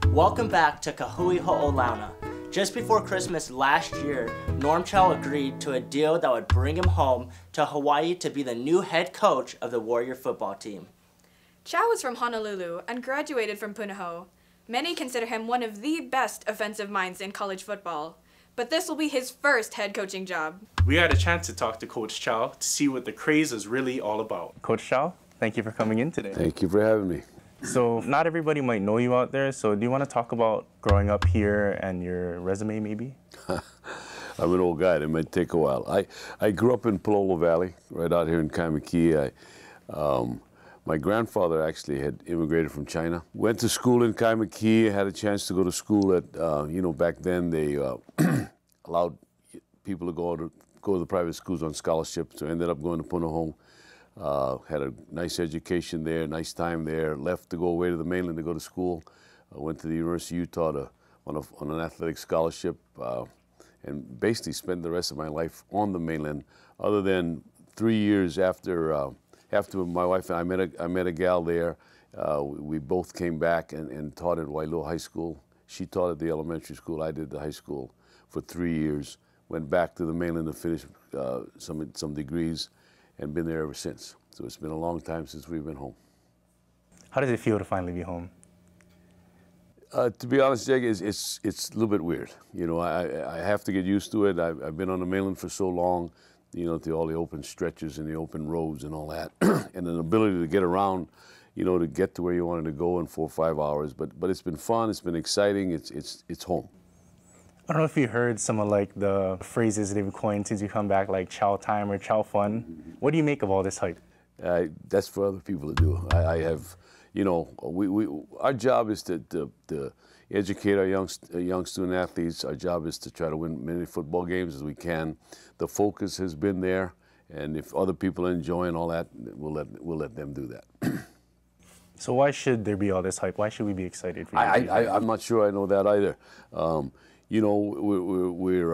Welcome back to Kahui Ho'olauna. Just before Christmas last year, Norm Chow agreed to a deal that would bring him home to Hawaii to be the new head coach of the Warrior football team. Chow is from Honolulu and graduated from Punahou. Many consider him one of the best offensive minds in college football, but this will be his first head coaching job. We had a chance to talk to Coach Chow to see what the craze is really all about. Coach Chow, thank you for coming in today. Thank you for having me. So not everybody might know you out there, so do you want to talk about growing up here and your resume maybe? I'm an old guy, it might take a while. I grew up in Palolo Valley, right out here in Kaimuki. My grandfather actually had immigrated from China. Went to school in Kaimuki, had a chance to go to school at, back then they allowed people to go to the private schools on scholarships, so I ended up going to Punahou. Had a nice education there, nice time there, left to go away to the mainland to go to school. Went to the University of Utah on an athletic scholarship and basically spent the rest of my life on the mainland, other than 3 years after my wife and I met a gal there. We both came back and taught at Wailoa High School. She taught at the elementary school, I did the high school for 3 years. Went back to the mainland to finish some degrees, and been there ever since. So it's been a long time since we've been home. How does it feel to finally be home? To be honest, Jag, it's a little bit weird. You know, I have to get used to it. I've been on the mainland for so long, you know, to all the open stretches and the open roads and all that, and an ability to get around, you know, to get to where you wanted to go in 4 or 5 hours. But it's been fun. It's been exciting. It's home. I don't know if you heard some of like the phrases they've coined since you come back, like Chow time or Chow fun. What do you make of all this hype? That's for other people to do. I have, you know, our job is to educate our young student athletes. Our job is to try to win many football games as we can. The focus has been there, and if other people are enjoying all that, we'll let them do that. So why should there be all this hype? Why should we be excited for you? I'm not sure I know that either. You know, we're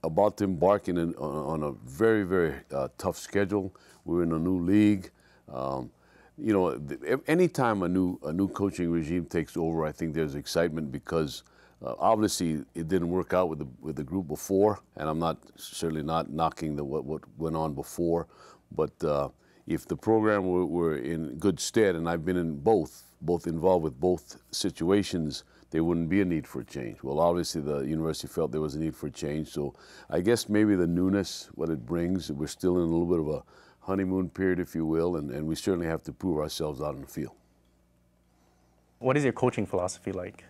about to embark on a very, very tough schedule. We're in a new league. You know, anytime a new coaching regime takes over, I think there's excitement because obviously it didn't work out with the group before, and I'm certainly not knocking what went on before. But if the program were in good stead, and I've been in both involved with both situations, there wouldn't be a need for a change. Well, obviously the university felt there was a need for a change, so I guess maybe the newness, what it brings, we're still in a little bit of a honeymoon period, if you will, and we certainly have to prove ourselves out in the field. What is your coaching philosophy like?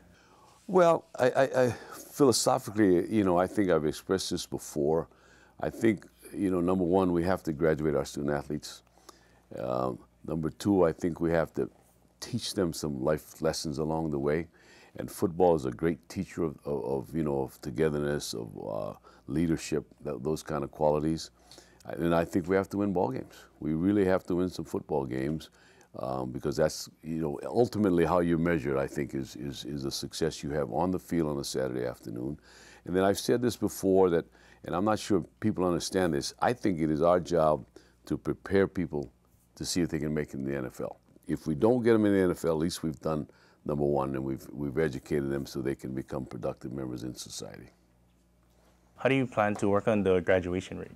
Well, I philosophically, you know, I think I've expressed this before. I think, you know, number one, we have to graduate our student athletes. Number two, I think we have to teach them some life lessons along the way. And football is a great teacher of togetherness, of leadership, those kind of qualities. And I think we have to win ball games. We really have to win some football games because that's, you know, ultimately how you measure it, I think, is the success you have on the field on a Saturday afternoon. And then I've said this before that, and I'm not sure people understand this, I think it is our job to prepare people to see if they can make it in the NFL. If we don't get them in the NFL, at least we've done number one, and we've educated them so they can become productive members in society. How do you plan to work on the graduation rate?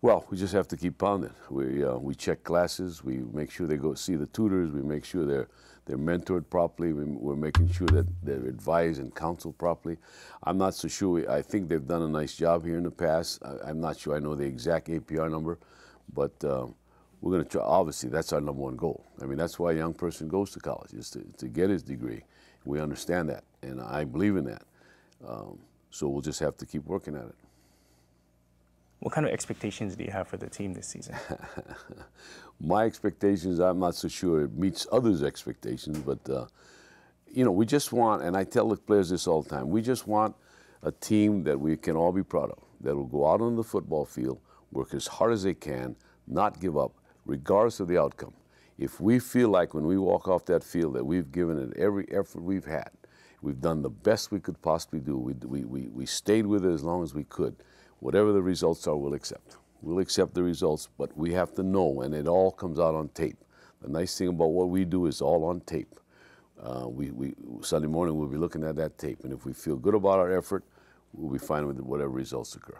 Well, we just have to keep pounding. We check classes. We make sure they go see the tutors. We make sure they're mentored properly. We're making sure that they're advised and counseled properly. I'm not so sure. I think they've done a nice job here in the past. I'm not sure I know the exact APR number, but we're going to try. Obviously, that's our number one goal. I mean, that's why a young person goes to college, is to get his degree. We understand that, and I believe in that. So we'll just have to keep working at it. What kind of expectations do you have for the team this season? My expectations, I'm not so sure it meets others' expectations, but you know, we just want, and I tell the players this all the time, we just want a team that we can all be proud of, that will go out on the football field, work as hard as they can, not give up, regardless of the outcome. If we feel like when we walk off that field that we've given it every effort we've had, we've done the best we could possibly do, we stayed with it as long as we could, whatever the results are, we'll accept. We'll accept the results, but we have to know, and it all comes out on tape. The nice thing about what we do is all on tape. Sunday morning we'll be looking at that tape, and if we feel good about our effort, we'll be fine with whatever results occur.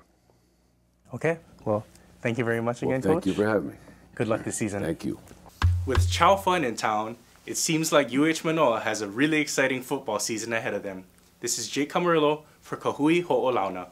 Okay, well, thank you very much again, Thank Coach. you for having me. Good luck this season. Thank you. With Chow Fun in town, it seems like UH Manoa has a really exciting football season ahead of them. This is Jake Camarillo for Kahui Ho'olauna.